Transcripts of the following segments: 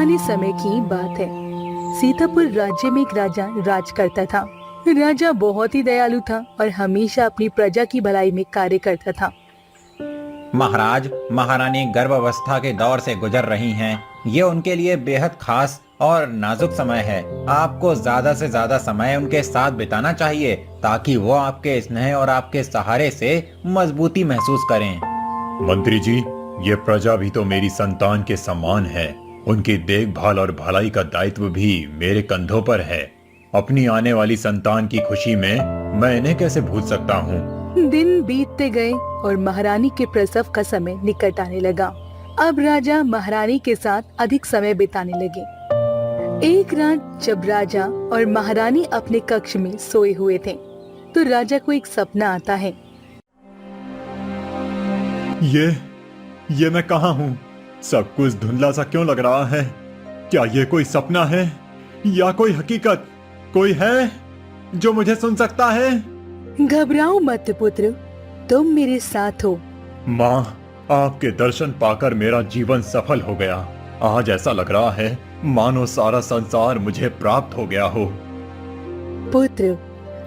पुराने समय की बात है। सीतापुर राज्य में एक राजा राज करता था। राजा बहुत ही दयालु था और हमेशा अपनी प्रजा की भलाई में कार्य करता था। महाराज, महारानी गर्भावस्था के दौर से गुजर रही हैं। ये उनके लिए बेहद खास और नाजुक समय है। आपको ज्यादा से ज्यादा समय उनके साथ बिताना चाहिए ताकि वो आपके स्नेह और आपके सहारे से मजबूती महसूस करें। मंत्री जी, ये प्रजा भी तो मेरी संतान के समान है। उनकी देखभाल और भलाई का दायित्व भी मेरे कंधों पर है। अपनी आने वाली संतान की खुशी में मैं इन्हें कैसे भूल सकता हूँ। दिन बीतते गए और महारानी के प्रसव का समय निकट आने लगा। अब राजा महारानी के साथ अधिक समय बिताने लगे। एक रात जब राजा और महारानी अपने कक्ष में सोए हुए थे, तो राजा को एक सपना आता है। ये मैं कहाँ हूँ? सब कुछ धुंधला सा क्यों लग रहा है? क्या ये कोई सपना है या कोई हकीकत? कोई है जो मुझे सुन सकता है? घबराओ मत पुत्र, तुम मेरे साथ हो। माँ, आपके दर्शन पाकर मेरा जीवन सफल हो गया। आज ऐसा लग रहा है मानो सारा संसार मुझे प्राप्त हो गया हो। पुत्र,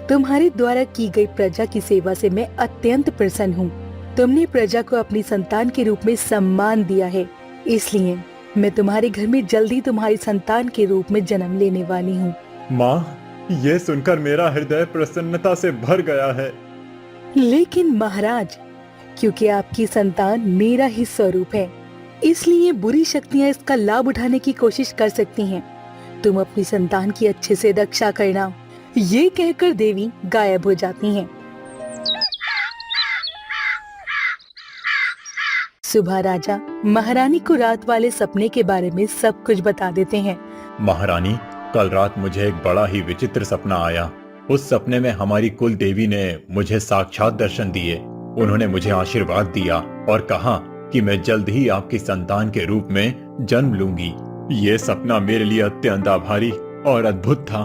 तुम्हारे द्वारा की गई प्रजा की सेवा से मैं अत्यंत प्रसन्न हूँ। तुमने प्रजा को अपनी संतान के रूप में सम्मान दिया है, इसलिए मैं तुम्हारे घर में जल्दी तुम्हारी संतान के रूप में जन्म लेने वाली हूँ। माँ, ये सुनकर मेरा हृदय प्रसन्नता से भर गया है। लेकिन महाराज, क्योंकि आपकी संतान मेरा ही स्वरूप है, इसलिए बुरी शक्तियाँ इसका लाभ उठाने की कोशिश कर सकती हैं। तुम अपनी संतान की अच्छे से रक्षा करना। ये कहकर देवी गायब हो जाती हैं। सुबह राजा महारानी को रात वाले सपने के बारे में सब कुछ बता देते हैं। महारानी, कल रात मुझे एक बड़ा ही विचित्र सपना आया। उस सपने में हमारी कुल देवी ने मुझे साक्षात दर्शन दिए। उन्होंने मुझे आशीर्वाद दिया और कहा कि मैं जल्द ही आपकी संतान के रूप में जन्म लूंगी। ये सपना मेरे लिए अत्यंत आभारी और अद्भुत था।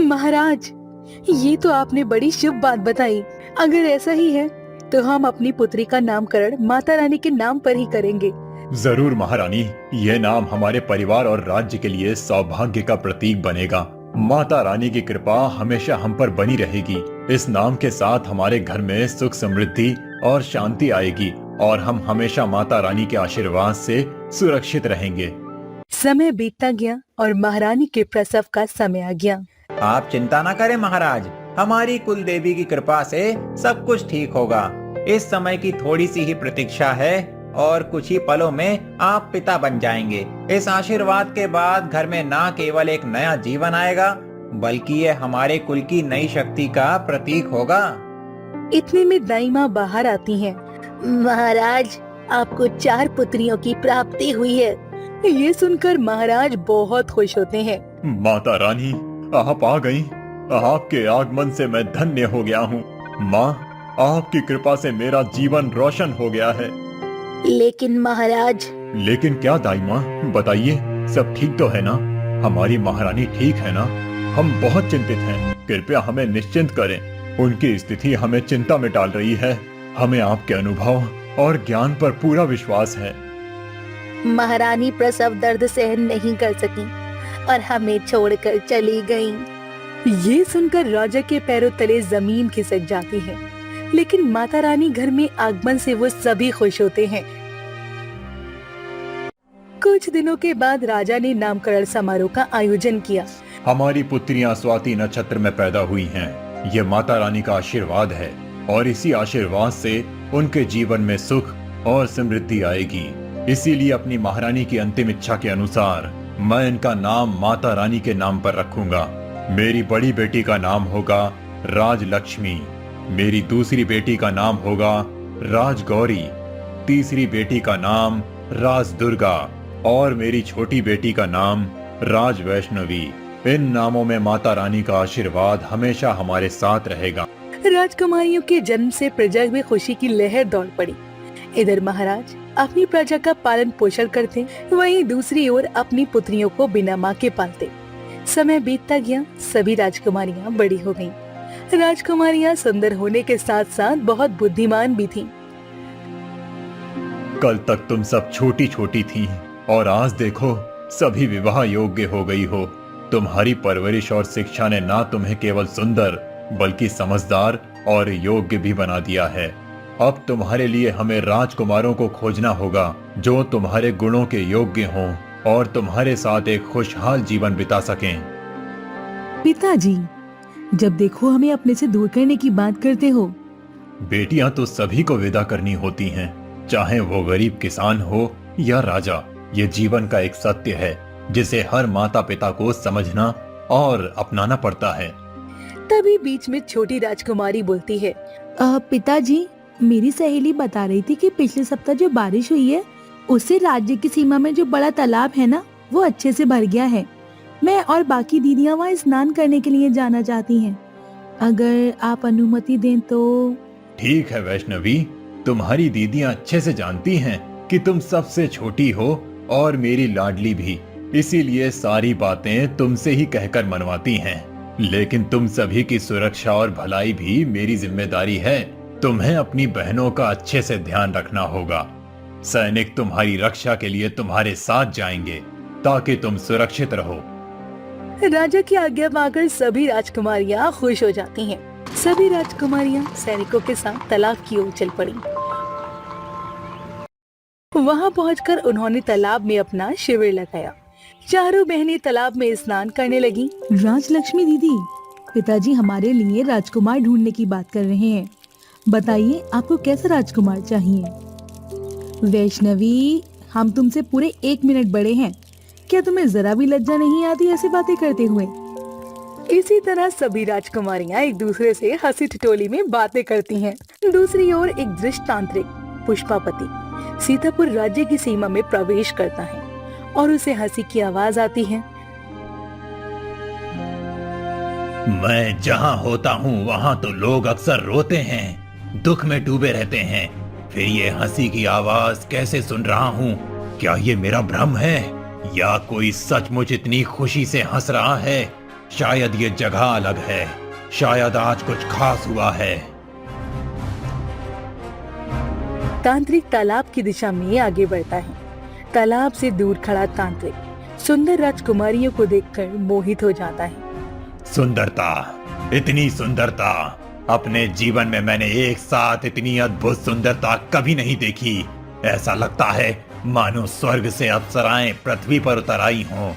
महाराज, ये तो आपने बड़ी शुभ बात बताई। अगर ऐसा ही है तो हम अपनी पुत्री का नामकरण माता रानी के नाम पर ही करेंगे। जरूर महारानी, ये नाम हमारे परिवार और राज्य के लिए सौभाग्य का प्रतीक बनेगा। माता रानी की कृपा हमेशा हम पर बनी रहेगी। इस नाम के साथ हमारे घर में सुख समृद्धि और शांति आएगी और हम हमेशा माता रानी के आशीर्वाद से सुरक्षित रहेंगे। समय बीतता गया और महारानी के प्रसव का समय आ गया। आप चिंता न करें महाराज, हमारी कुल देवी की कृपा से सब कुछ ठीक होगा। इस समय की थोड़ी सी ही प्रतीक्षा है और कुछ ही पलों में आप पिता बन जाएंगे। इस आशीर्वाद के बाद घर में न केवल एक नया जीवन आएगा, बल्कि ये हमारे कुल की नई शक्ति का प्रतीक होगा। इतने में दाई माँ बाहर आती हैं। महाराज, आपको 4 पुत्रियों की प्राप्ति हुई है। ये सुनकर महाराज बहुत खुश होते हैं। माता रानी, आप आ गईं। आपके आगमन से मैं धन्य हो गया हूँ। माँ, आपकी कृपा से मेरा जीवन रोशन हो गया है। लेकिन महाराज। लेकिन क्या दाई माँ, बताइए, सब ठीक तो है ना? हमारी महारानी ठीक है ना? हम बहुत चिंतित हैं। कृपया हमें निश्चिंत करें। उनकी स्थिति हमें चिंता में डाल रही है। हमें आपके अनुभव और ज्ञान पर पूरा विश्वास है। महारानी प्रसव दर्द सहन नहीं कर सकी और हमें छोड़कर चली गईं। ये सुनकर राजा के पैरों तले जमीन खिसक जाती है, लेकिन माता रानी घर में आगमन से वो सभी खुश होते हैं। कुछ दिनों के बाद राजा ने नामकरण समारोह का आयोजन किया। हमारी पुत्रियां स्वाति नक्षत्र में पैदा हुई हैं। ये माता रानी का आशीर्वाद है और इसी आशीर्वाद से उनके जीवन में सुख और समृद्धि आएगी। इसीलिए अपनी महारानी की अंतिम इच्छा के अनुसार मैं इनका नाम माता रानी के नाम पर रखूंगा। मेरी बड़ी बेटी का नाम होगा राजलक्ष्मी, मेरी दूसरी बेटी का नाम होगा राजगौरी, तीसरी बेटी का नाम राजदुर्गा और मेरी छोटी बेटी का नाम राजवैष्णवी। इन नामों में माता रानी का आशीर्वाद हमेशा हमारे साथ रहेगा। राजकुमारियों के जन्म से प्रजा में खुशी की लहर दौड़ पड़ी। इधर महाराज अपनी प्रजा का पालन पोषण करते, वहीं दूसरी ओर अपनी पुत्रियों को बिना माँ के पालते। समय बीतता गया, सभी राजकुमारियाँ बड़ी हो गईं। राजकुमारियाँ सुंदर होने के साथ साथ बहुत बुद्धिमान भी थीं। कल तक तुम सब छोटी छोटी थीं और आज देखो सभी विवाह योग्य हो गई हो। तुम्हारी परवरिश और शिक्षा ने ना तुम्हें केवल सुंदर बल्कि समझदार और योग्य भी बना दिया है। अब तुम्हारे लिए हमें राजकुमारों को खोजना होगा जो तुम्हारे गुणों के योग्य हों और तुम्हारे साथ एक खुशहाल जीवन बिता सकें। पिताजी, जब देखो हमें अपने से दूर करने की बात करते हो। बेटियां तो सभी को विदा करनी होती हैं, चाहे वो गरीब किसान हो या राजा। ये जीवन का एक सत्य है जिसे हर माता पिता को समझना और अपनाना पड़ता है। तभी बीच में छोटी राजकुमारी बोलती है, पिताजी, मेरी सहेली बता रही थी कि पिछले सप्ताह जो बारिश हुई है उससे राज्य की सीमा में जो बड़ा तालाब है ना, वो अच्छे से भर गया है। मैं और बाकी दीदियां वहाँ स्नान करने के लिए जाना चाहती हैं। अगर आप अनुमति दें तो। ठीक है वैष्णवी, तुम्हारी दीदियां अच्छे से जानती हैं कि तुम सबसे छोटी हो और मेरी लाडली भी, इसीलिए सारी बातें तुमसे ही कहकर मनवाती हैं। लेकिन तुम सभी की सुरक्षा और भलाई भी मेरी जिम्मेदारी है। तुम्हें अपनी बहनों का अच्छे से ध्यान रखना होगा। सैनिक तुम्हारी रक्षा के लिए तुम्हारे साथ जाएंगे ताकि तुम सुरक्षित रहो। राजा की आज्ञा पाकर सभी राजकुमारियां खुश हो जाती हैं। सभी राजकुमारियां सैनिकों के साथ तालाब की ओर चल पड़ी। वहां पहुंचकर उन्होंने तालाब में अपना शिविर लगाया। चारों बहनें तालाब में स्नान करने लगी। राजलक्ष्मी दीदी, पिताजी हमारे लिए राजकुमार ढूंढने की बात कर रहे हैं। बताइए आपको कैसा राजकुमार चाहिए? वैष्णवी, हम तुमसे पूरे 1 मिनट बड़े हैं। क्या तुम्हें जरा भी लज्जा नहीं आती ऐसी बातें करते हुए? इसी तरह सभी राजकुमारियां एक दूसरे से हंसी ठिठोली में बातें करती हैं। दूसरी ओर एक दृष्ट तांत्रिक पुष्पापति सीतापुर राज्य की सीमा में प्रवेश करता है और उसे हंसी की आवाज आती है। मैं जहाँ होता हूँ वहाँ तो लोग अक्सर रोते हैं, दुख में डूबे रहते हैं। फिर ये हंसी की आवाज कैसे सुन रहा हूँ? क्या ये मेरा भ्रम है या कोई सचमुच इतनी खुशी से हंस रहा है? शायद ये जगह अलग है, शायद आज कुछ खास हुआ है। तांत्रिक तालाब की दिशा में आगे बढ़ता है। तालाब से दूर खड़ा तांत्रिक सुंदर राजकुमारियों को देखकर मोहित हो जाता है। सुंदरता, इतनी सुंदरता, अपने जीवन में मैंने एक साथ इतनी अद्भुत सुंदरता कभी नहीं देखी। ऐसा लगता है मानो स्वर्ग से अप्सराएं पृथ्वी पर उतर आई हों।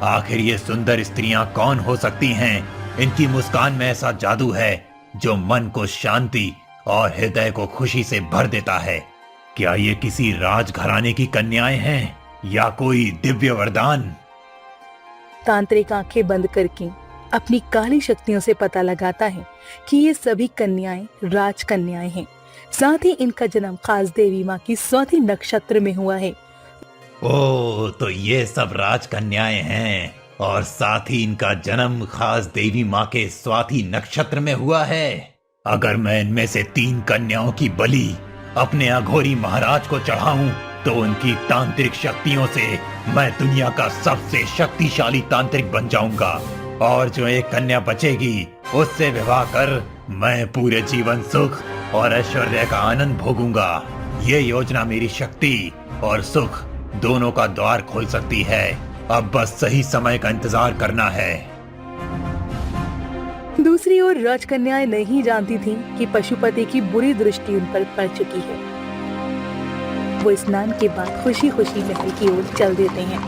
आखिर ये सुंदर स्त्रियां कौन हो सकती हैं? इनकी मुस्कान में ऐसा जादू है जो मन को शांति और हृदय को खुशी से भर देता है। क्या ये किसी राजघराने की कन्याएं हैं या कोई दिव्य वरदान? तांत्रिक आंखें बंद करके अपनी काली शक्तियों से पता लगाता है कि ये सभी कन्याएं राजकन्याएं हैं। साथ ही इनका जन्म खास देवी माँ की स्वाति नक्षत्र में हुआ है। ओह, तो ये सब राजकन्याएं हैं और साथ ही इनका जन्म खास देवी माँ के स्वाति नक्षत्र में हुआ है। अगर मैं इनमें से 3 कन्याओं की बलि अपने अघोरी महाराज को चढ़ाऊं तो उनकी तांत्रिक शक्तियों से मैं दुनिया का सबसे शक्तिशाली तांत्रिक बन जाऊंगा। और जो एक कन्या बचेगी उससे विवाह कर मैं पूरे जीवन सुख और ऐश्वर्य का आनंद भोगूंगा। ये योजना मेरी शक्ति और सुख दोनों का द्वार खोल सकती है। अब बस सही समय का इंतजार करना है। दूसरी ओर राजकन्याएं नहीं जानती थीं कि पशुपति की बुरी दृष्टि उन पर पड़ चुकी है। वो स्नान के बाद खुशी खुशी महल की ओर चल देते हैं।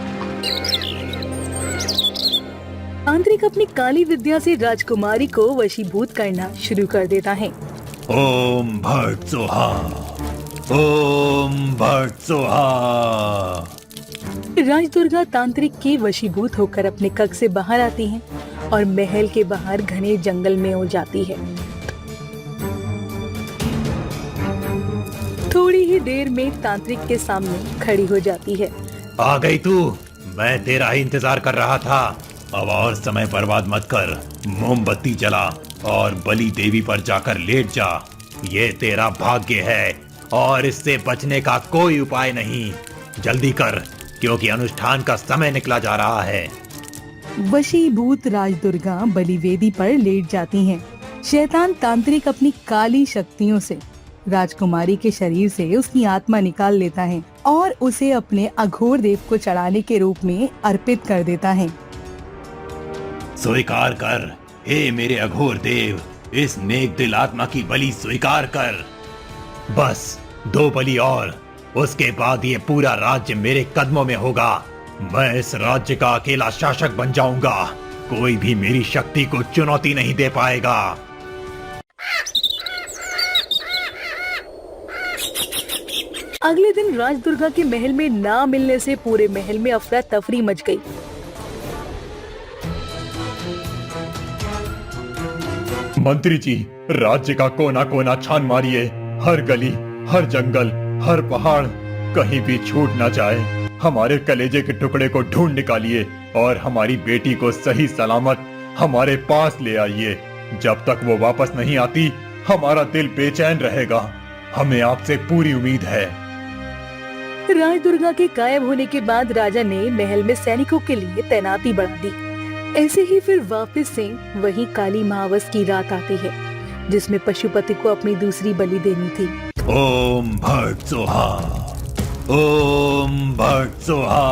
तांत्रिक अपनी काली विद्या से राजकुमारी को वशीभूत करना शुरू कर देता है। ओम भट्ट सोहा, ओम भट्ट सोहा। राजदुर्गा तांत्रिक के वशीभूत होकर अपने कक्ष से बाहर आती है और महल के बाहर घने जंगल में हो जाती है। थोड़ी ही देर में तांत्रिक के सामने खड़ी हो जाती है। आ गई तू, मैं तेरा ही इंतजार कर रहा था। अब और समय बर्बाद मत कर, मोमबत्ती जला और बलि देवी पर जाकर लेट जा। ये तेरा भाग्य है और इससे बचने का कोई उपाय नहीं। जल्दी कर, क्योंकि अनुष्ठान का समय निकला जा रहा है। वशीभूत राजदुर्गा बलिवेदी पर लेट जाती हैं। शैतान तांत्रिक अपनी काली शक्तियों से राजकुमारी के शरीर से उसकी आत्मा निकाल लेता है और उसे अपने अघोर देव को चढ़ाने के रूप में अर्पित कर देता है। स्वीकार कर, हे मेरे अघोर देव, इस नेक दिल आत्मा की बलि स्वीकार कर। बस 2 बलि और, उसके बाद ये पूरा राज्य मेरे कदमों में होगा। मैं इस राज्य का अकेला शासक बन जाऊंगा। कोई भी मेरी शक्ति को चुनौती नहीं दे पाएगा। अगले दिन राजदुर्गा के महल में ना मिलने से पूरे महल में अफरा तफरी मच गई। मंत्री जी, राज्य का कोना कोना छान मारिए। हर गली, हर जंगल, हर पहाड़, कहीं भी छूट ना जाए। हमारे कलेजे के टुकड़े को ढूंढ निकालिए और हमारी बेटी को सही सलामत हमारे पास ले आइए। जब तक वो वापस नहीं आती, हमारा दिल बेचैन रहेगा। हमें आपसे पूरी उम्मीद है। राजदुर्गा के गायब होने के बाद राजा ने महल में सैनिकों के लिए तैनाती बढ़ा दी। ऐसे ही फिर वापस से वही काली महावस की रात आती है, जिसमें पशुपति को अपनी दूसरी बलि देनी थी। ओम भट सोहा, ओम भट सोहा।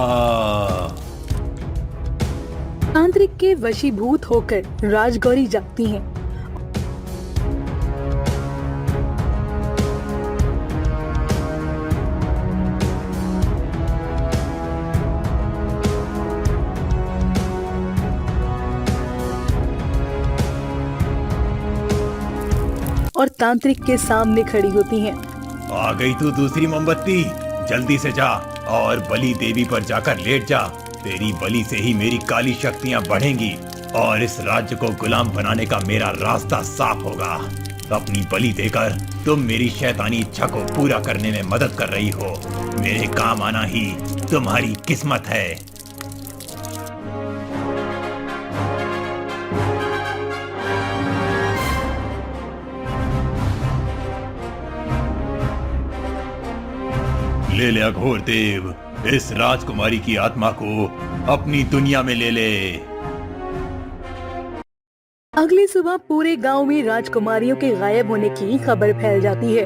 तांत्रिक के वशीभूत होकर राजगौरी जागती हैं। और तांत्रिक के सामने खड़ी होती हैं। आ गई तू दूसरी मोमबत्ती, जल्दी से जा और बलि देवी पर जाकर लेट जा। तेरी बलि से ही मेरी काली शक्तियां बढ़ेंगी और इस राज्य को गुलाम बनाने का मेरा रास्ता साफ होगा। अपनी बलि देकर तुम मेरी शैतानी इच्छा को पूरा करने में मदद कर रही हो। मेरे काम आना ही तुम्हारी किस्मत है। ले ले अघोर देव, इस राजकुमारी की आत्मा को अपनी दुनिया में ले ले। अगली सुबह पूरे गांव में राजकुमारियों के गायब होने की खबर फैल जाती है।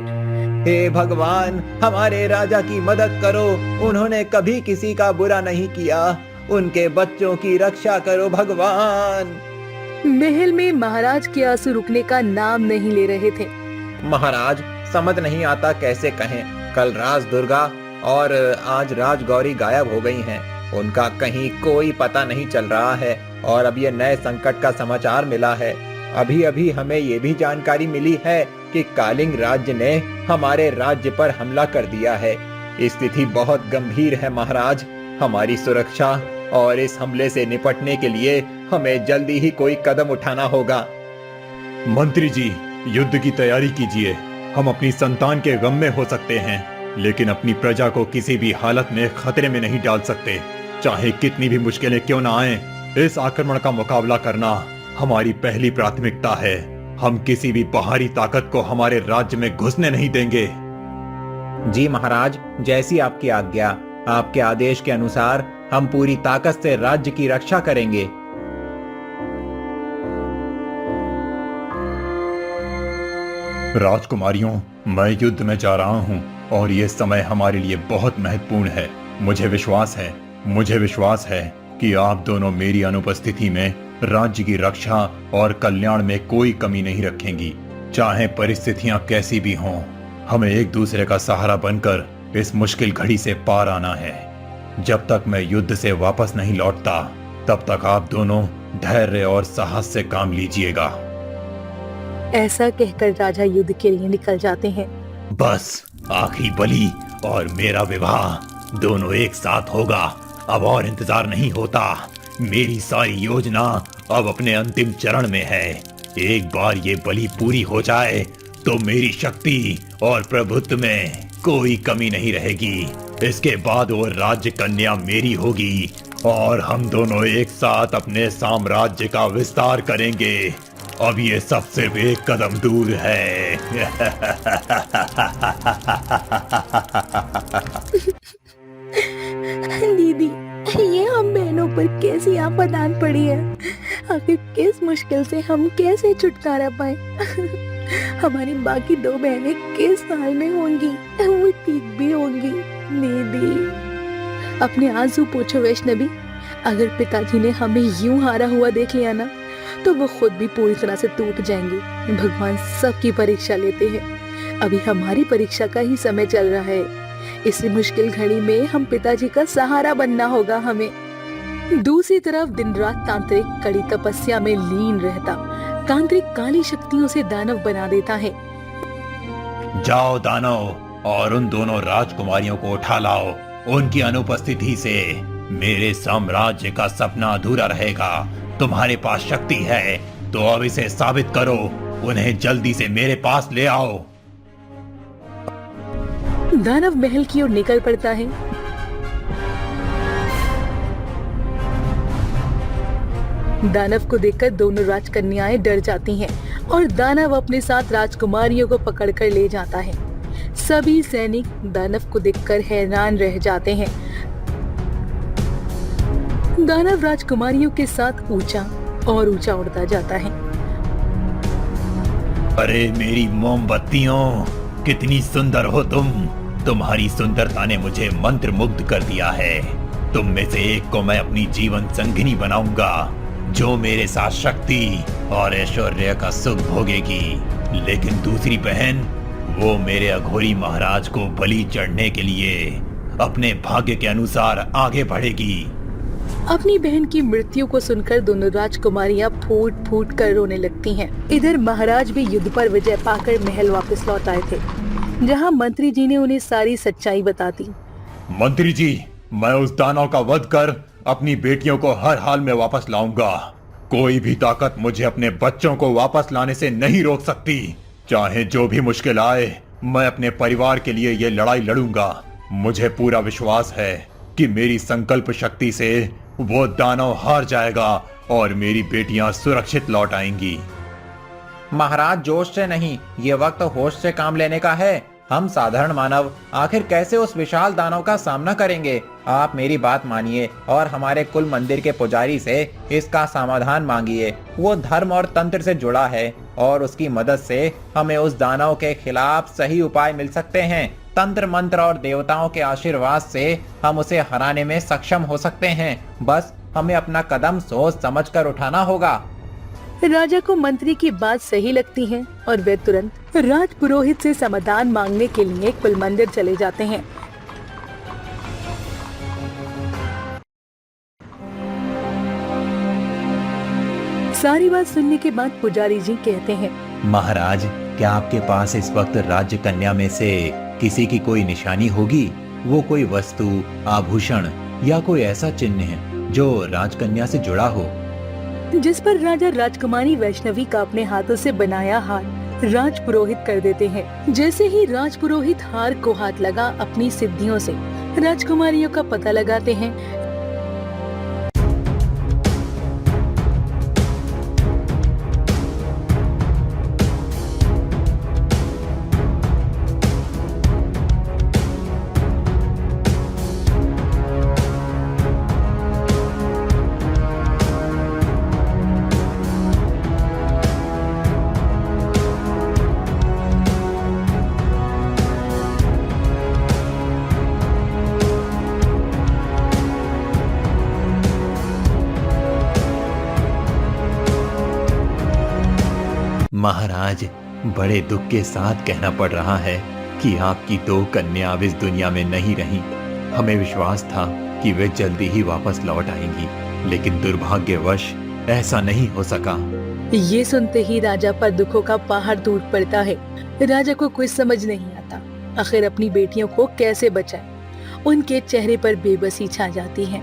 हे भगवान, हमारे राजा की मदद करो। उन्होंने कभी किसी का बुरा नहीं किया। उनके बच्चों की रक्षा करो भगवान। महल में महाराज के आंसू रुकने का नाम नहीं ले रहे थे। महाराज, समझ नहीं आता कैसे कहें। कल राजदुर्गा और आज राजगौरी गायब हो गई हैं। उनका कहीं कोई पता नहीं चल रहा है और अब ये नए संकट का समाचार मिला है। अभी अभी हमें ये भी जानकारी मिली है कि कालिंग राज्य ने हमारे राज्य पर हमला कर दिया है। स्थिति बहुत गंभीर है महाराज। हमारी सुरक्षा और इस हमले से निपटने के लिए हमें जल्दी ही कोई कदम उठाना होगा। मंत्री जी, युद्ध की तैयारी कीजिए। हम अपनी संतान के गम में हो सकते हैं, लेकिन अपनी प्रजा को किसी भी हालत में खतरे में नहीं डाल सकते। चाहे कितनी भी मुश्किलें क्यों ना आए, इस आक्रमण का मुकाबला करना हमारी पहली प्राथमिकता है। हम किसी भी बाहरी ताकत को हमारे राज्य में घुसने नहीं देंगे। जी महाराज, जैसी आपकी आज्ञा। आपके आदेश के अनुसार हम पूरी ताकत से राज्य की रक्षा करेंगे। राजकुमारियों, मैं युद्ध में जा रहा हूं और ये समय हमारे लिए बहुत महत्वपूर्ण है। मुझे विश्वास है कि आप दोनों मेरी अनुपस्थिति में राज्य की रक्षा और कल्याण में कोई कमी नहीं रखेंगी। चाहे परिस्थितियां कैसी भी हों, हमें एक दूसरे का सहारा बनकर इस मुश्किल घड़ी से पार आना है। जब तक मैं युद्ध से वापस नहीं लौटता, तब तक आप दोनों धैर्य और साहस से काम लीजिएगा। ऐसा कहकर राजा युद्ध के लिए निकल जाते हैं। बस आखिरी बलि और मेरा विवाह दोनों एक साथ होगा। अब और इंतजार नहीं होता। मेरी सारी योजना अब अपने अंतिम चरण में है। एक बार ये बलि पूरी हो जाए तो मेरी शक्ति और प्रभुत्व में कोई कमी नहीं रहेगी। इसके बाद वो राज्य कन्या मेरी होगी और हम दोनों एक साथ अपने साम्राज्य का विस्तार करेंगे। अब ये सब सिर्फ एक कदम दूर है। दीदी, ये हम बहनों पर कैसी आफत आन पड़ी है। आखिर किस मुश्किल से हम कैसे छुटकारा पाए। हमारी बाकी दो बहनें किस साल में होंगी, वो ठीक भी होंगी? दीदी, अपने आंसू पोछो वैष्णवी। अगर पिताजी ने हमें यूं हारा हुआ देख लिया ना, तो वो खुद भी पूरी तरह से टूट जाएंगे। भगवान सबकी परीक्षा लेते हैं। अभी हमारी परीक्षा का ही समय चल रहा है। इस मुश्किल घड़ी में हम पिताजी का सहारा बनना होगा हमें। दूसरी तरफ दिन रात तांत्रिक कड़ी तपस्या में लीन रहता। तांत्रिक काली शक्तियों से दानव बना देता है। जाओ दानव और उन दोनों राजकुमारियों को उठा लाओ। उनकी अनुपस्थिति से मेरे साम्राज्य का सपना अधूरा रहेगा। तुम्हारे पास शक्ति है तो अब इसे साबित करो। उन्हें जल्दी से मेरे पास ले आओ। दानव महल की ओर निकल पड़ता है। दानव को देखकर दोनों राजकन्याएं डर जाती हैं और दानव अपने साथ राजकुमारियों को पकड़कर ले जाता है। सभी सैनिक दानव को देखकर हैरान रह जाते हैं। दानव राजकुमारियों के साथ ऊंचा और ऊंचा उड़ता जाता है। अरे मेरी मोमबत्तियों, कितनी सुंदर हो तुम। तुम्हारी सुंदरता ने मुझे मंत्रमुग्ध कर दिया है। तुम में से एक को मैं अपनी जीवन संगिनी बनाऊंगा, जो मेरे साथ शक्ति और ऐश्वर्य का सुख भोगेगी। लेकिन दूसरी बहन, वो मेरे अघोरी महाराज को बलि चढ़ने के लिए अपने भाग्य के अनुसार आगे बढ़ेगी। अपनी बहन की मृत्यु को सुनकर दोनों राजकुमारियां फूट फूट कर रोने लगती हैं। इधर महाराज भी युद्ध पर विजय पाकर महल वापस लौट आए थे, जहां मंत्री जी ने उन्हें सारी सच्चाई बता दी। मंत्री जी, मैं उस दानव का वध कर अपनी बेटियों को हर हाल में वापस लाऊंगा। कोई भी ताकत मुझे अपने बच्चों को वापस लाने से नहीं रोक सकती। चाहे जो भी मुश्किल आए, मैं अपने परिवार के लिए ये लड़ाई लड़ूंगा। मुझे पूरा विश्वास है कि मेरी संकल्प शक्ति से वो दानव हार जाएगा और मेरी बेटियां सुरक्षित लौट आएंगी। महाराज, जोश से नहीं, ये वक्त होश से काम लेने का है। हम साधारण मानव आखिर कैसे उस विशाल दानव का सामना करेंगे? आप मेरी बात मानिए और हमारे कुल मंदिर के पुजारी से इसका समाधान मांगिए। वो धर्म और तंत्र से जुड़ा है और उसकी मदद से हमें उस दानव के खिलाफ सही उपाय मिल सकते हैं। तंत्र मंत्र और देवताओं के आशीर्वाद से हम उसे हराने में सक्षम हो सकते हैं। बस हमें अपना कदम सोच समझकर उठाना होगा। राजा को मंत्री की बात सही लगती है और वे तुरंत राज पुरोहित से समाधान मांगने के लिए कुल मंदिर चले जाते हैं। सारी बात सुनने के बाद पुजारी जी कहते हैं, महाराज, क्या आपके पास इस वक्त राज्य कन्या में से किसी की कोई निशानी होगी? वो कोई वस्तु, आभूषण या कोई ऐसा चिन्ह है जो राजकन्या से जुड़ा हो? जिस पर राजा राजकुमारी वैष्णवी का अपने हाथों से बनाया हार राज पुरोहित कर देते हैं। जैसे ही राज पुरोहित हार को हाथ लगा अपनी सिद्धियों से राजकुमारियों का पता लगाते हैं। महाराज, बड़े दुख के साथ कहना पड़ रहा है कि आपकी दो कन्या अब इस दुनिया में नहीं रही। हमें विश्वास था कि वे जल्दी ही वापस लौट आएंगी, लेकिन दुर्भाग्यवश ऐसा नहीं हो सका। ये सुनते ही राजा पर दुखों का पहाड़ टूट पड़ता है। राजा को कुछ समझ नहीं आता, आखिर अपनी बेटियों को कैसे बचाए। उनके चेहरे पर बेबसी छा जाती है।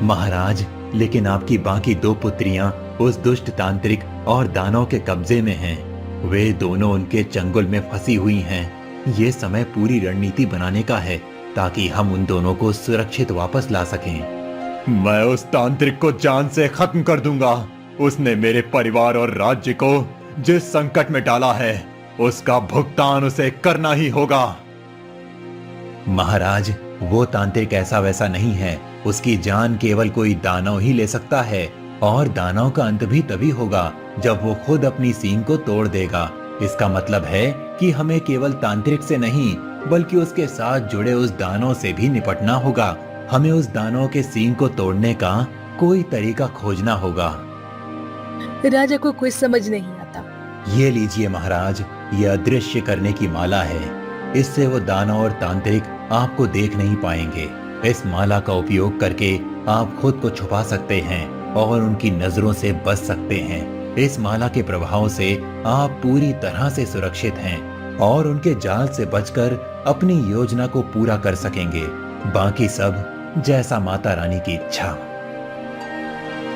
महाराज, लेकिन आपकी बाकी दो पुत्रियां उस दुष्ट तांत्रिक और दानव के कब्जे में हैं। वे दोनों उनके चंगुल में फंसी हुई हैं। ये समय पूरी रणनीति बनाने का है ताकि हम उन दोनों को सुरक्षित वापस ला सकें। मैं उस तांत्रिक को जान से खत्म कर दूंगा। उसने मेरे परिवार और राज्य को जिस संकट में डाला है, उसका भुगतान उसे करना ही होगा। महाराज, वो तांत्रिक ऐसा वैसा नहीं है। उसकी जान केवल कोई दानव ही ले सकता है और दानव का अंत भी तभी होगा जब वो खुद अपनी सींग को तोड़ देगा। इसका मतलब है कि हमें केवल तांत्रिक से नहीं बल्कि उसके साथ जुड़े उस दानव से भी निपटना होगा। हमें उस दानव के सींग को तोड़ने का कोई तरीका खोजना होगा। राजा को कुछ समझ नहीं आता। ये लीजिए महाराज, ये अदृश्य करने की माला है। इससे वो दानव और तांत्रिक आपको देख नहीं पाएंगे। इस माला का उपयोग करके आप खुद को छुपा सकते हैं और उनकी नजरों से बच सकते हैं। इस माला के प्रभाव से आप पूरी तरह से सुरक्षित हैं और उनके जाल से बचकर अपनी योजना को पूरा कर सकेंगे। बाकी सब जैसा माता रानी की इच्छा।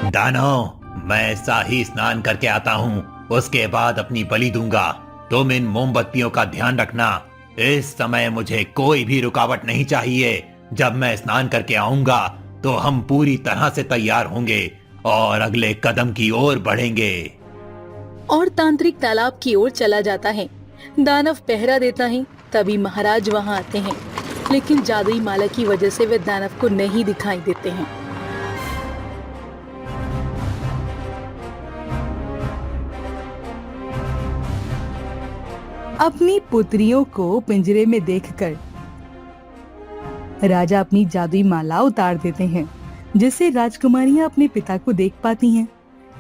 दानव, मैं शाही स्नान करके आता हूँ, उसके बाद अपनी बलि दूंगा। तुम इन मोमबत्तियों का ध्यान रखना। इस समय मुझे कोई भी रुकावट नहीं चाहिए। जब मैं स्नान करके आऊंगा तो हम पूरी तरह से तैयार होंगे और अगले कदम की ओर बढ़ेंगे। और तांत्रिक तालाब की ओर चला जाता है। दानव पहरा देता है। तभी महाराज वहां आते हैं, लेकिन जादुई माला की वजह से वे दानव को नहीं दिखाई देते हैं। अपनी पुत्रियों को पिंजरे में देखकर राजा अपनी जादुई माला उतार देते हैं, जिससे राजकुमारियां अपने पिता को देख पाती हैं।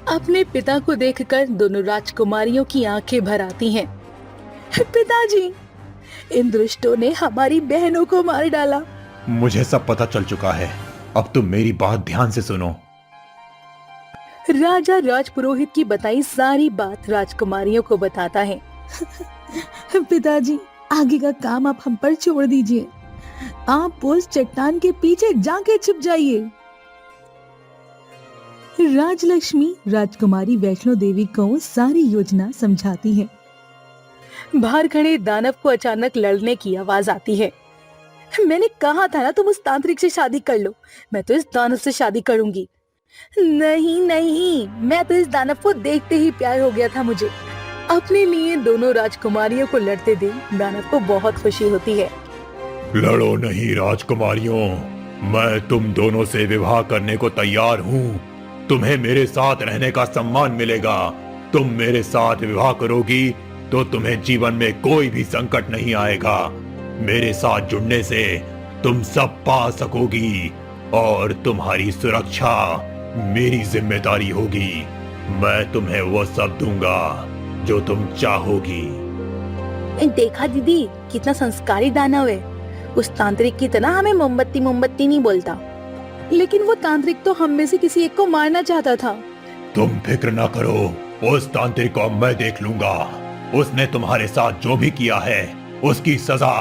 अपने पिता को देखकर दोनों राजकुमारियों की आंखें भर आती हैं। पिताजी, इन दुष्टों ने हमारी बहनों को मार डाला। मुझे सब पता चल चुका है, अब तुम मेरी बात ध्यान से सुनो। राजा राजपुरोहित की बताई सारी बात राजकुमारियों को बताता है। पिताजी, आगे का काम आप हम पर छोड़ दीजिए। आप उस चट्टान के पीछे जाके छिप जाइए। राजलक्ष्मी राजकुमारी वैष्णो देवी को सारी योजना समझाती है। बाहर खड़े दानव को अचानक लड़ने की आवाज आती है। मैंने कहा था ना, तुम उस तांत्रिक से शादी कर लो। मैं तो इस दानव से शादी करूंगी। नहीं नहीं, मैं तो इस दानव को देखते ही प्यार हो गया था मुझे। अपने लिए दोनों राजकुमारियों को लड़ते देख दानव को बहुत खुशी होती है। लड़ो नहीं राजकुमारियों, मैं तुम दोनों से विवाह करने को तैयार हूँ। तुम्हें मेरे साथ रहने का सम्मान मिलेगा। तुम मेरे साथ विवाह करोगी तो तुम्हें जीवन में कोई भी संकट नहीं आएगा। मेरे साथ जुड़ने से तुम सब पा सकोगी और तुम्हारी सुरक्षा मेरी जिम्मेदारी होगी। मैं तुम्हें वो सब दूंगा जो तुम चाहोगी। देखा दीदी, कितना संस्कारी दानव है। उस तांत्रिक की तरह हमें मोमबत्ती मोमबत्ती नहीं बोलता, लेकिन वो तांत्रिक तो हम में से किसी एक को मारना चाहता था। तुम फिक्र ना करो, उस तांत्रिक को मैं देख लूंगा। उसने तुम्हारे साथ जो भी किया है उसकी सजा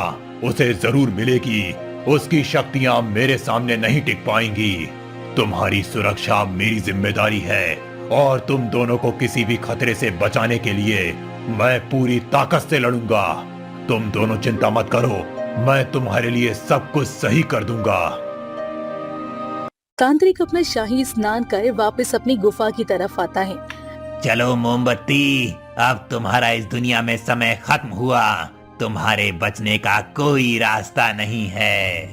उसे जरूर मिलेगी। उसकी शक्तियां मेरे सामने नहीं टिक पाएंगी। तुम्हारी सुरक्षा मेरी जिम्मेदारी है और तुम दोनों को किसी भी खतरे से बचाने के लिए मैं पूरी ताकत से लड़ूंगा। तुम दोनों चिंता मत करो, मैं तुम्हारे लिए सब कुछ सही कर दूंगा। तांत्रिक अपना शाही स्नान कर वापस अपनी गुफा की तरफ आता है। चलो मोमबत्ती, अब तुम्हारा इस दुनिया में समय खत्म हुआ। तुम्हारे बचने का कोई रास्ता नहीं है।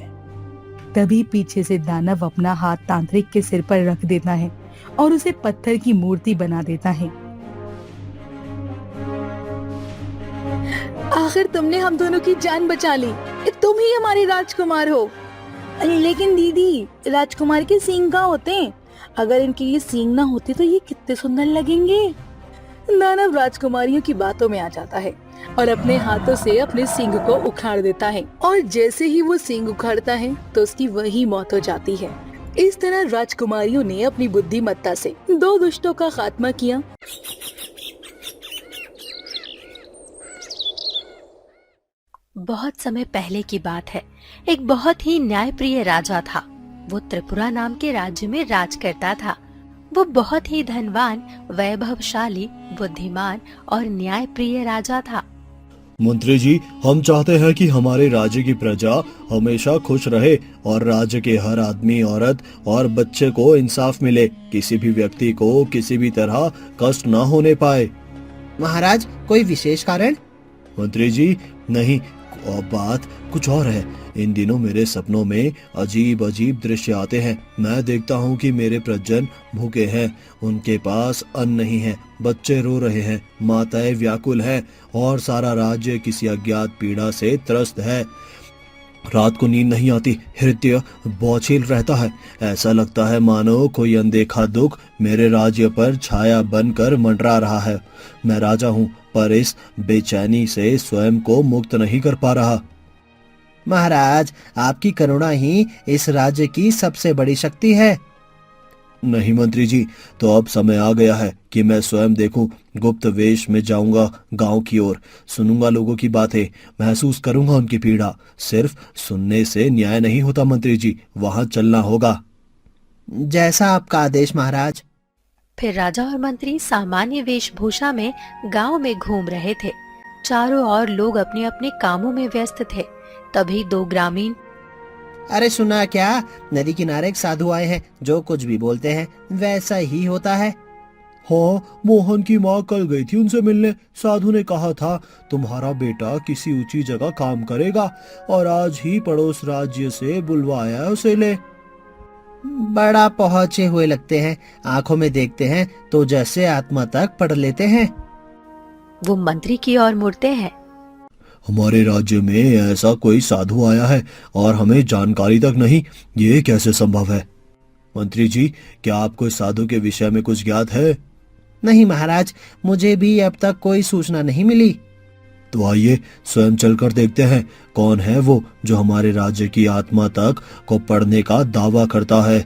तभी पीछे से दानव अपना हाथ तांत्रिक के सिर पर रख देता है और उसे पत्थर की मूर्ति बना देता है। आखिर तुमने हम दोनों की जान बचा ली। तुम ही हमारे राजकुमार हो। लेकिन दीदी, राजकुमार के सींग कहाँ होते हैं? अगर इनके ये सींग ना होते तो ये कितने सुंदर लगेंगे। दानव राजकुमारियों की बातों में आ जाता है और अपने हाथों से अपने सींग को उखाड़ देता है, और जैसे ही वो सींग उखाड़ता है तो उसकी वही मौत हो जाती है। इस तरह राजकुमारियों ने अपनी बुद्धिमत्ता से दो दुष्टों का खात्मा किया। बहुत समय पहले की बात है। एक बहुत ही न्यायप्रिय राजा था। वो त्रिपुरा नाम के राज्य में राज करता था। वो बहुत ही धनवान, वैभवशाली, बुद्धिमान और न्यायप्रिय राजा था। मंत्री जी, हम चाहते हैं कि हमारे राज्य की प्रजा हमेशा खुश रहे और राज्य के हर आदमी, औरत और बच्चे को इंसाफ मिले। किसी भी व्यक्ति को किसी भी तरह कष्ट न होने पाए। महाराज, कोई विशेष कारण? मंत्री जी, नहीं, और बात कुछ और है। इन दिनों मेरे सपनों में अजीब अजीब दृश्य आते हैं। मैं देखता हूँ कि मेरे परिजन भूखे हैं, उनके पास अन्न नहीं है, बच्चे रो रहे हैं, माताएं व्याकुल हैं और सारा राज्य किसी अज्ञात पीड़ा से त्रस्त है। रात को नींद नहीं आती, हृदय बोझिल रहता है। ऐसा लगता है मानो कोई अनदेखा दुख मेरे राज्य पर छाया बनकर मंडरा रहा है। मैं राजा हूँ, पर इस बेचैनी से स्वयं को मुक्त नहीं कर पा रहा। महाराज, आपकी करुणा ही इस राज्य की सबसे बड़ी शक्ति है। नहीं मंत्री जी, तो अब समय आ गया है कि मैं स्वयं देखूं। गुप्त वेश में जाऊंगा गांव की ओर, सुनूंगा लोगों की बातें, महसूस करूंगा उनकी पीड़ा। सिर्फ सुनने से न्याय नहीं होता मंत्री जी, वहां चलना होगा। जैसा आपका आदेश महाराज। फिर राजा और मंत्री सामान्य वेशभूषा में गांव में घूम रहे थे। चारों ओर लोग अपने अपने कामों में व्यस्त थे। तभी दो ग्रामीण, अरे सुना क्या, नदी किनारे एक साधु आए हैं, जो कुछ भी बोलते हैं वैसा ही होता है। हाँ, मोहन की माँ कल गई थी उनसे मिलने। साधु ने कहा था तुम्हारा बेटा किसी ऊंची जगह काम करेगा और आज ही पड़ोस राज्य से बुलवाया है उसे ले। बड़ा पहुंचे हुए लगते हैं, आंखों में देखते हैं तो जैसे आत्मा तक पढ़ लेते हैं। वो मंत्री की ओर मुड़ते हैं। हमारे राज्य में ऐसा कोई साधु आया है और हमें जानकारी तक नहीं, ये कैसे संभव है? मंत्री जी, क्या आपको इस साधु के विषय में कुछ ज्ञात है? नहीं महाराज, मुझे भी अब तक कोई सूचना नहीं मिली। तो आइए स्वयं चलकर देखते हैं कौन है वो जो हमारे राज्य की आत्मा तक को पढ़ने का दावा करता है।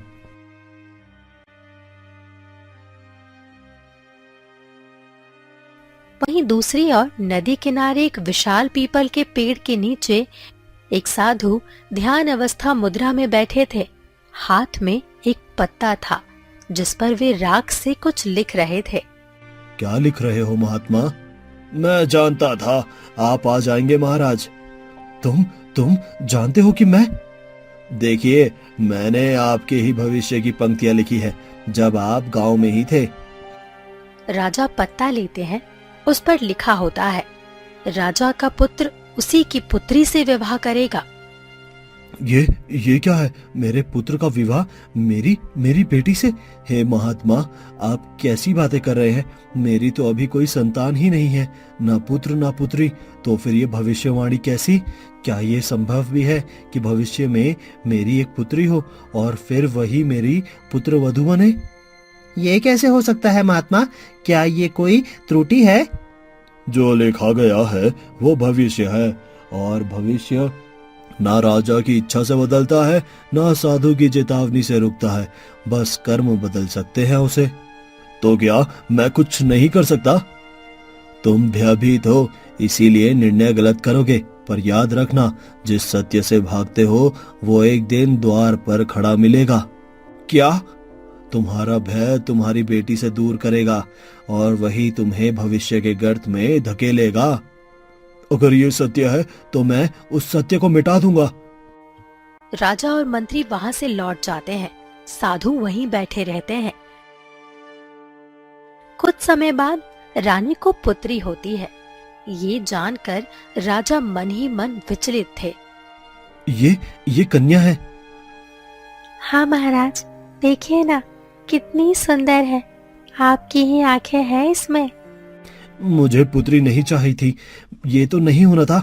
वहीं दूसरी ओर नदी किनारे एक विशाल पीपल के पेड़ के नीचे एक साधु ध्यान अवस्था मुद्रा में बैठे थे। हाथ में एक पत्ता था जिस पर वे राख से कुछ लिख रहे थे। क्या लिख रहे हो महात्मा? मैं जानता था आप आ जाएंगे महाराज। तुम जानते हो कि मैं? देखिए, मैंने आपके ही भविष्य की पंक्तियां लिखी है जब आप गांव में ही थे। राजा पत्ता लेते हैं, उस पर लिखा होता है राजा का पुत्र उसी की पुत्री से विवाह करेगा। ये क्या है? मेरे पुत्र का विवाह मेरी बेटी से? हे महात्मा, आप कैसी बातें कर रहे हैं? मेरी तो अभी कोई संतान ही नहीं है, ना पुत्र ना पुत्री। तो फिर ये भविष्यवाणी कैसी? क्या ये संभव भी है कि भविष्य में मेरी एक पुत्री हो और फिर वही मेरी पुत्र वधू बने? ये कैसे हो सकता है महात्मा? क्या ये कोई त्रुटि है? जो लिखा गया है वो भविष्य है, और भविष्य ना राजा की इच्छा से बदलता है, ना साधु की चेतावनी से रुकता है। बस कर्म बदल सकते हैं उसे। तो क्या मैं कुछ नहीं कर सकता? तुम भयभीत हो, इसीलिए निर्णय गलत करोगे। पर याद रखना, जिस सत्य से भागते हो वो एक दिन द्वार पर खड़ा मिलेगा। क्या? तुम्हारा भय तुम्हारी बेटी से दूर करेगा और वही तुम्हें भविष्य के गर्त में धकेलेगा। अगर ये सत्य है तो मैं उस सत्य को मिटा दूंगा। राजा और मंत्री वहां से लौट जाते हैं। साधु वहीं बैठे रहते हैं। कुछ समय बाद रानी को पुत्री होती है। ये जानकर राजा मन ही मन विचलित थे। ये कन्या है? हाँ महाराज, देखिए ना कितनी सुंदर है। आपकी ही आंखें हैं इसमें। मुझे पुत्री नहीं चाहिए थी, ये तो नहीं होना था।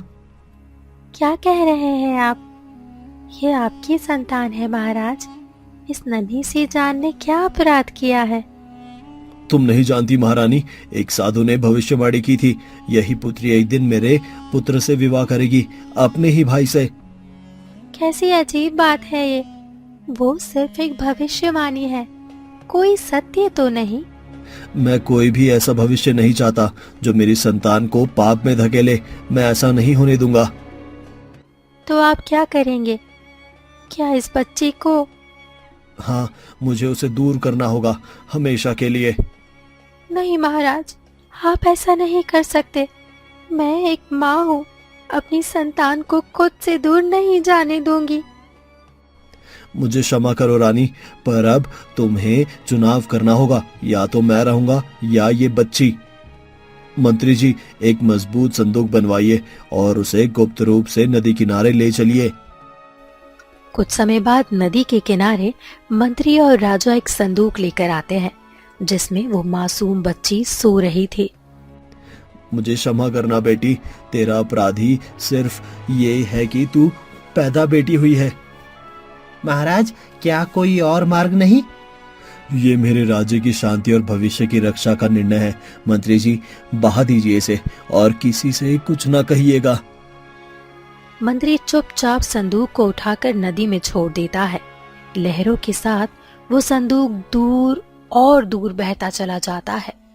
क्या कह रहे हैं आप? ये आपकी संतान है महाराज। इस नन्ही सी जान ने क्या अपराध किया है? तुम नहीं जानती महारानी, एक साधु ने भविष्यवाणी की थी, यही पुत्री एक दिन मेरे पुत्र से विवाह करेगी, अपने ही भाई से। कैसी अजीब बात है ये। वो सिर्फ एक भविष्यवाणी है, कोई सत्य तो नहीं। मैं कोई भी ऐसा भविष्य नहीं चाहता जो मेरी संतान को पाप में धकेले। मैं ऐसा नहीं होने दूंगा। तो आप क्या करेंगे? क्या इस बच्ची को? हाँ, मुझे उसे दूर करना होगा, हमेशा के लिए। नहीं महाराज, आप ऐसा नहीं कर सकते। मैं एक माँ हूँ, अपनी संतान को खुद से दूर नहीं जाने दूंगी। मुझे क्षमा करो रानी, पर अब तुम्हें चुनाव करना होगा, या तो मैं रहूंगा या ये बच्ची। मंत्री जी, एक मजबूत संदूक बनवाइए और उसे गुप्त रूप से नदी किनारे ले चलिए। कुछ समय बाद नदी के किनारे मंत्री और राजा एक संदूक लेकर आते हैं जिसमें वो मासूम बच्ची सो रही थी। मुझे क्षमा करना बेटी, तेरा अपराधी सिर्फ ये है कि तू पैदा बेटी हुई है। महाराज, क्या कोई और मार्ग नहीं? ये मेरे राज्य की शांति और भविष्य की रक्षा का निर्णय है। मंत्री जी, बहा दीजिए इसे और किसी से कुछ ना कहिएगा। मंत्री चुपचाप संदूक को उठाकर नदी में छोड़ देता है। लहरों के साथ वो संदूक दूर और दूर बहता चला जाता है।